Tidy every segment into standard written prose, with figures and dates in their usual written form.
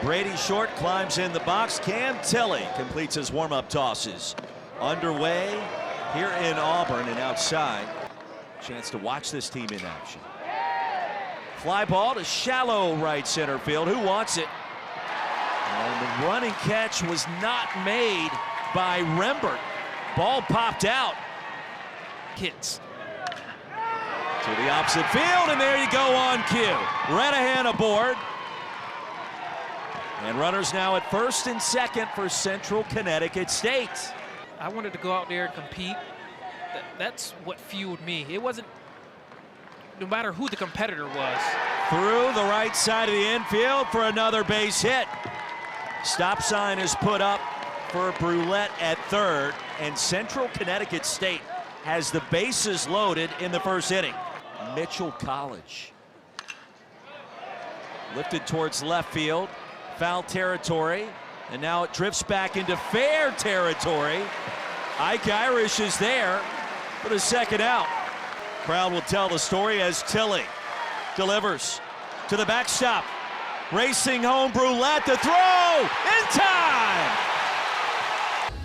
Brady Short climbs in the box. Cam Tilley completes his warm-up tosses. Underway here in Auburn and outside. Chance to watch this team in action. Fly ball to shallow right center field. Who wants it? And the running catch was not made by Rembert. Ball popped out. Hits to the opposite field, and there you go on cue. Renahan aboard. And runners now at first and second for Central Connecticut State. I wanted to go out there and compete. That's what fueled me. It wasn't, no matter who the competitor was. Through the right side of the infield for another base hit. Stop sign is put up for Brulette at third, and Central Connecticut State has the bases loaded in the first inning. Mitchell College. Lifted towards left field, foul territory, and now it drifts back into fair territory. Ike Irish is there for the second out. Crowd will tell the story as Tilley delivers to the backstop. Racing home, Brulette, the throw in time.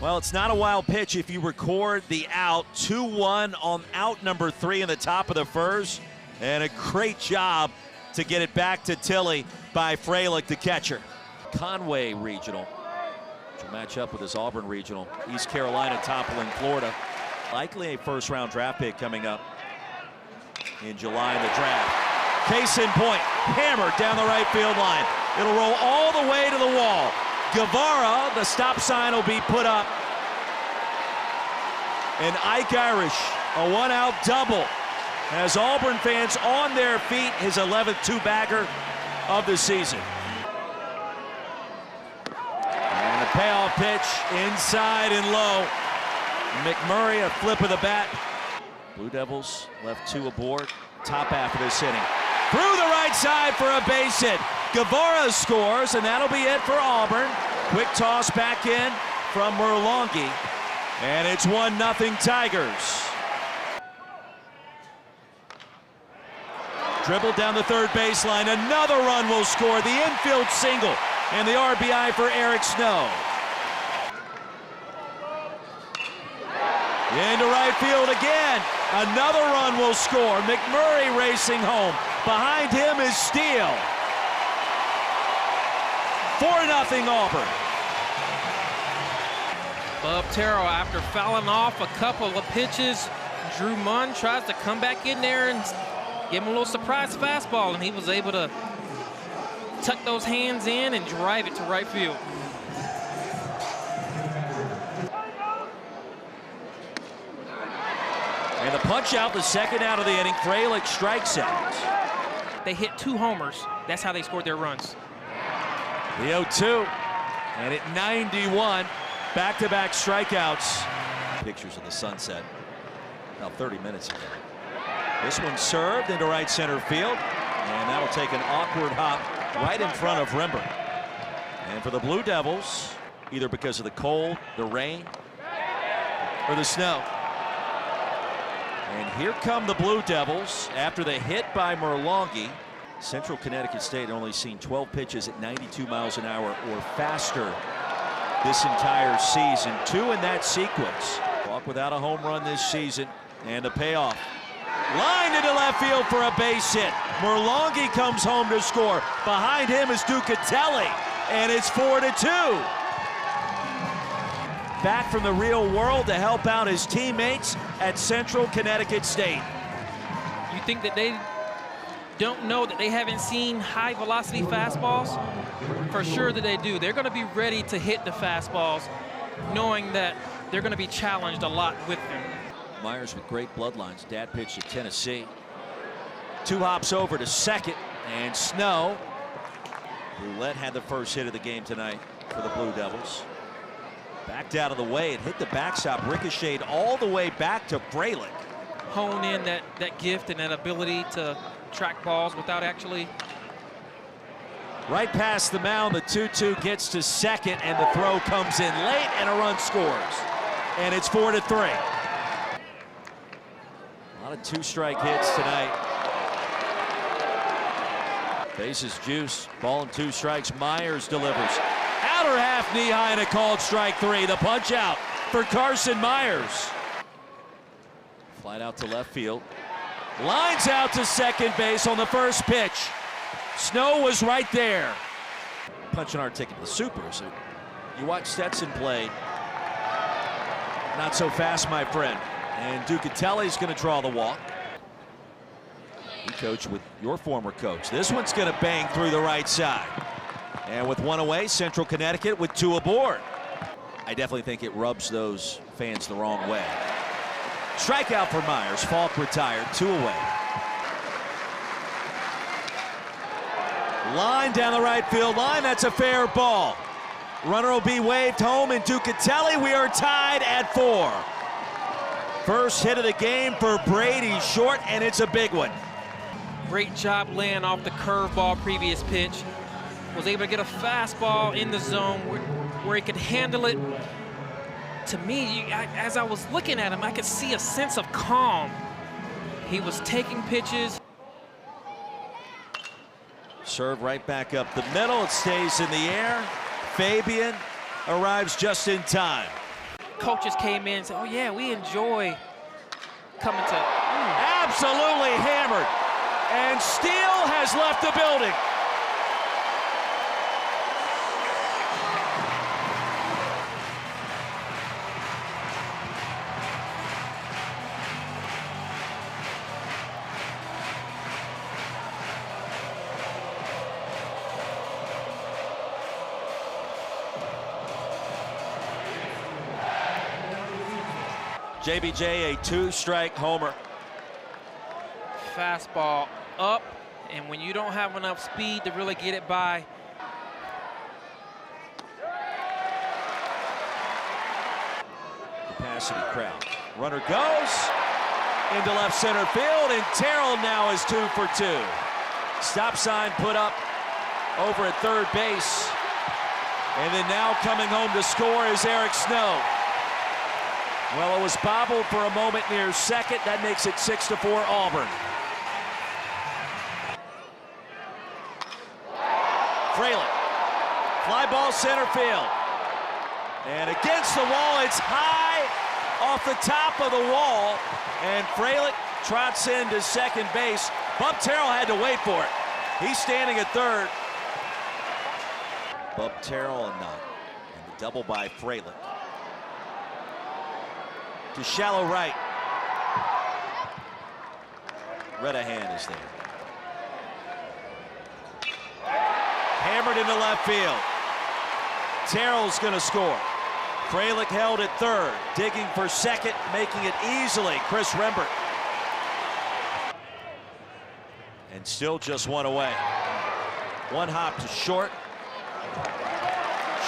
Well, it's not a wild pitch if you record the out. 2-1 on out number 3 in the top of the first. And a great job to get it back to Tilley by Freilich, the catcher. Conway Regional, which will match up with his Auburn Regional. East Carolina toppling Florida. Likely a first-round draft pick coming up in July in the draft. Case in point, hammered down the right field line. It'll roll all the way to the wall. Guevara, the stop sign will be put up. And Ike Irish, a one-out double, has Auburn fans on their feet, his 11th two-bagger of the season. And the payoff pitch inside and low. McMurray, a flip of the bat. Blue Devils left 2 aboard, top half of this inning. Through the right side for a base hit. Guevara scores, and that'll be it for Auburn. Quick toss back in from Merlongi, and it's 1-0 Tigers. Dribble down the third baseline, another run will score. The infield single, and the RBI for Eric Snow. Into right field again. Another run will score. McMurray racing home. Behind him is Steele. 4-0 Auburn. Bub Terrell, after fouling off a couple of pitches, Drew Munn tries to come back in there and give him a little surprise fastball, and he was able to tuck those hands in and drive it to right field. And the punch out, the second out of the inning. Freilich strikes out. They hit 2 homers. That's how they scored their runs. The 0-2, and at 91, back-to-back strikeouts. Pictures of the sunset about 30 minutes ago. This one served into right center field, and that'll take an awkward hop right in front of Rembert. And for the Blue Devils, either because of the cold, the rain, or the snow. And here come the Blue Devils after the hit by Merlongi. Central Connecticut State only seen 12 pitches at 92 miles an hour or faster this entire season. 2 in that sequence. Walk without a home run this season, and the payoff. Line into left field for a base hit. Merlongi comes home to score. Behind him is Ducatelli, and it's 4-2. Back from the real world to help out his teammates at Central Connecticut State. You think that they don't know that they haven't seen high velocity fastballs? For sure that they do. They're going to be ready to hit the fastballs, knowing that they're going to be challenged a lot with them. Myers with great bloodlines. Dad pitched at Tennessee. 2 hops over to second, and Snow. Brulette had the first hit of the game tonight for the Blue Devils. Backed out of the way, it hit the backstop, ricocheted all the way back to Freilich. Hone in that gift and that ability to track balls without actually. Right past the mound, the 2-2 gets to second, and the throw comes in late, and a run scores. And it's 4-3. A lot of 2-strike hits tonight. Bases juice. Ball and 2 strikes. Myers delivers. Outer half, knee high, and a called strike 3. The punch out for Carson Myers. Flight out to left field. Lines out to second base on the first pitch. Snow was right there. Punching our ticket to the Supers. You watch Stetson play. Not so fast, my friend. And Ducatelli's going to draw the walk. You coach with your former coach. This one's going to bang through the right side. And with 1 away, Central Connecticut with 2 aboard. I definitely think it rubs those fans the wrong way. Strikeout for Myers. Falk retired, 2 away. Line down the right field line. That's a fair ball. Runner will be waved home, and Ducatelli, we are tied at 4. First hit of the game for Brady, short, and it's a big one. Great job laying off the curveball previous pitch. Was able to get a fastball in the zone where he could handle it. To me, as I was looking at him, I could see a sense of calm. He was taking pitches. Serve right back up the middle. It stays in the air. Fabian arrives just in time. Coaches came in and said, oh yeah, we enjoy coming to. Absolutely hammered. And Steele has left the building. JBJ, a 2-strike homer. Fastball up, and when you don't have enough speed to really get it by. Capacity crowd. Runner goes into left center field, and Terrell now is 2 for 2. Stop sign put up over at third base. And then now coming home to score is Eric Snow. Well, it was bobbled for a moment near second. That makes it 6-4 Auburn. Fralick. Fly ball center field. And against the wall, it's high off the top of the wall. And Fralick trots into second base. Bub Terrell had to wait for it. He's standing at third. Bub Terrell and the double by Fralick. To shallow right. Redahan is there. Hammered into left field. Terrell's going to score. Fralick held at third, digging for second, making it easily Chris Rembert. And still just 1 away. 1 hop to short.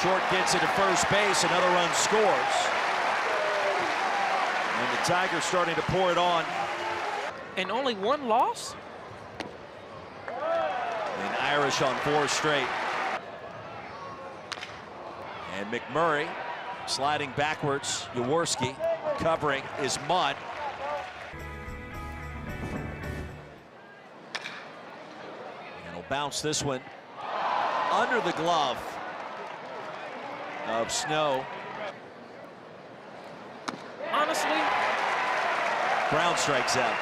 Short gets into first base, another run scores. And the Tigers starting to pour it on. And only 1 loss? And Irish on 4 straight. And McMurray sliding backwards. Jaworski covering is Mudd. And he'll bounce this one under the glove of Snow. Honestly, Brown strikes out.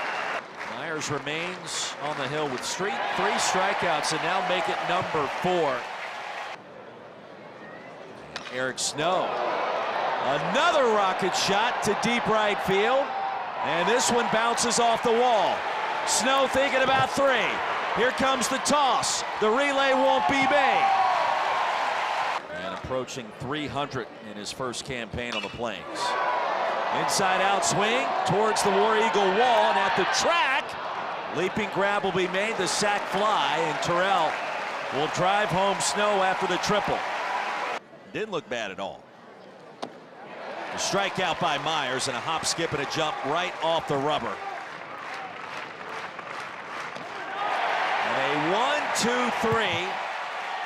Myers remains on the hill with 3 strikeouts and now make it number 4. Eric Snow. Another rocket shot to deep right field. And this one bounces off the wall. Snow thinking about 3. Here comes the toss. The relay won't be made. And approaching 300 in his first campaign on the Plains. Inside out swing towards the War Eagle wall, and at the track, leaping grab will be made, the sac fly, and Terrell will drive home Snow after the triple. Didn't look bad at all. A strikeout by Myers and a hop, skip, and a jump right off the rubber. And a 1-2-3,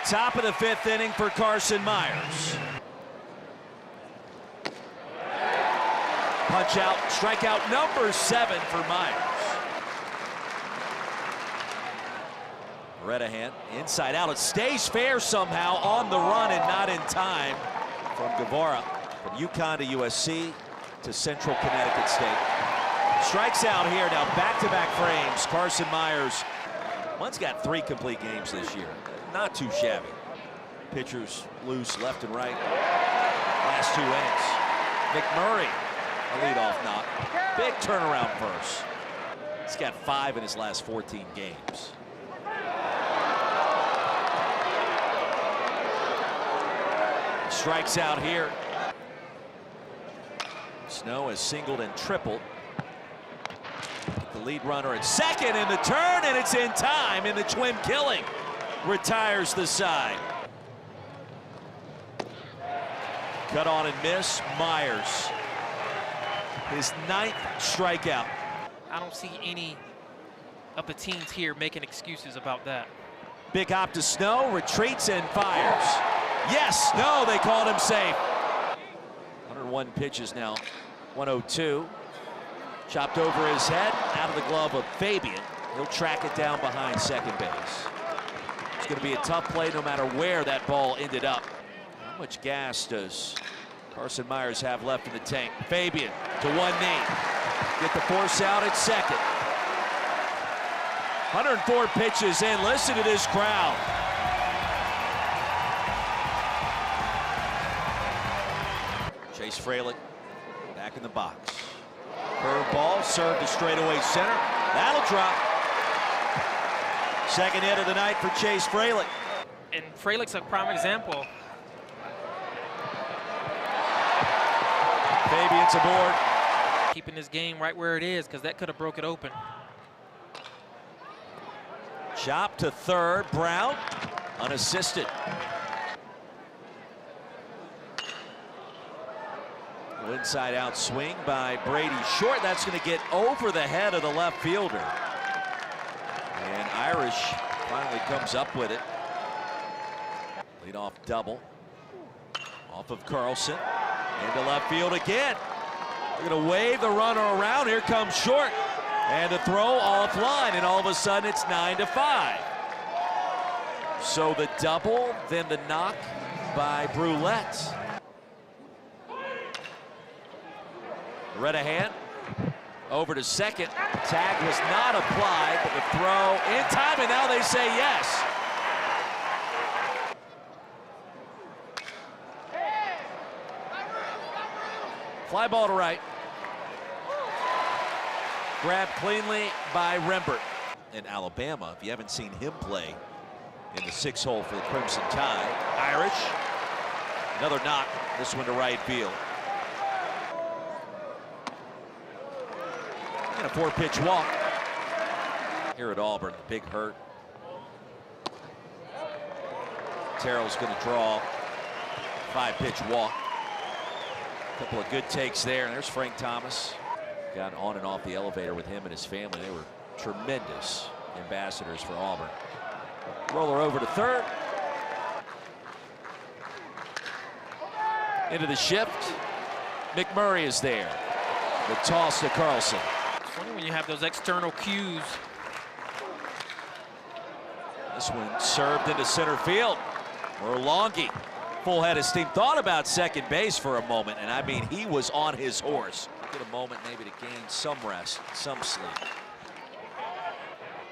top of the 5th inning for Carson Myers. Punch out, strikeout number 7 for Myers. Redahan, inside out. It stays fair somehow on the run and not in time from Guevara. From UConn to USC to Central Connecticut State. Strikes out here now, back-to-back frames. Carson Myers. One's got 3 complete games this year. Not too shabby. Pitchers loose left and right. Last 2 innings. McMurray, a leadoff knock. Big turnaround first. He's got 5 in his last 14 games. Strikes out here. Snow has singled and tripled. The lead runner at second in the turn, and it's in time, and the twin killing retires the side. Cut on and miss. Myers, his 9th strikeout. I don't see any of the teams here making excuses about that. Big hop to Snow, retreats and fires. Yes, no, they called him safe. 101 pitches now, 102. Chopped over his head, out of the glove of Fabian. He'll track it down behind second base. It's going to be a tough play no matter where that ball ended up. How much gas does Carson Myers have left in the tank? Fabian to one knee. Get the force out at second. 104 pitches in. Listen to this crowd. Chase Fralick back in the box. Curveball served to straightaway center. That'll drop. Second hit of the night for Chase Fralick. And Fralick's a prime example. Fabian's aboard. Keeping this game right where it is, because that could have broke it open. Chop to third. Brown unassisted. Inside out swing by Brady Short. That's going to get over the head of the left fielder. And Irish finally comes up with it. Leadoff double. Off of Carlson. Into left field again. They're going to wave the runner around. Here comes Short. And the throw offline. And all of a sudden it's 9-5. So the double, then the knock by Brulette. Redahan over to second. Tag was not applied, but the throw in time, and now they say yes. Fly ball to right. Grabbed cleanly by Rembert. In Alabama, if you haven't seen him play in the 6 hole for the Crimson Tide. Irish. Another knock. This one to right field. And a 4-pitch walk here at Auburn. Big hurt. Terrell's going to draw 5-pitch walk. A couple of good takes there. And there's Frank Thomas. Got on and off the elevator with him and his family. They were tremendous ambassadors for Auburn. Roller over to third. Into the shift. McMurray is there. The toss to Carlson. It's funny when you have those external cues. This one served into center field. Orlongi, full head of steam, thought about second base for a moment, and I mean, he was on his horse. Get a moment maybe to gain some rest, some sleep.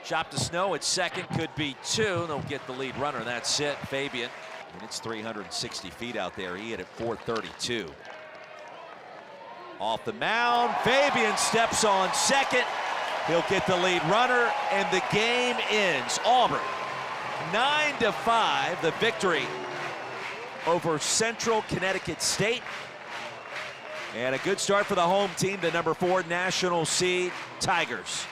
Chop to Snow at second, could be 2. They'll get the lead runner, that's it. Fabian, and it's 360 feet out there. He hit at 432. Off the mound, Fabian steps on second. He'll get the lead runner, and the game ends. Auburn, 9-5, the victory over Central Connecticut State. And a good start for the home team, the #4 national seed Tigers.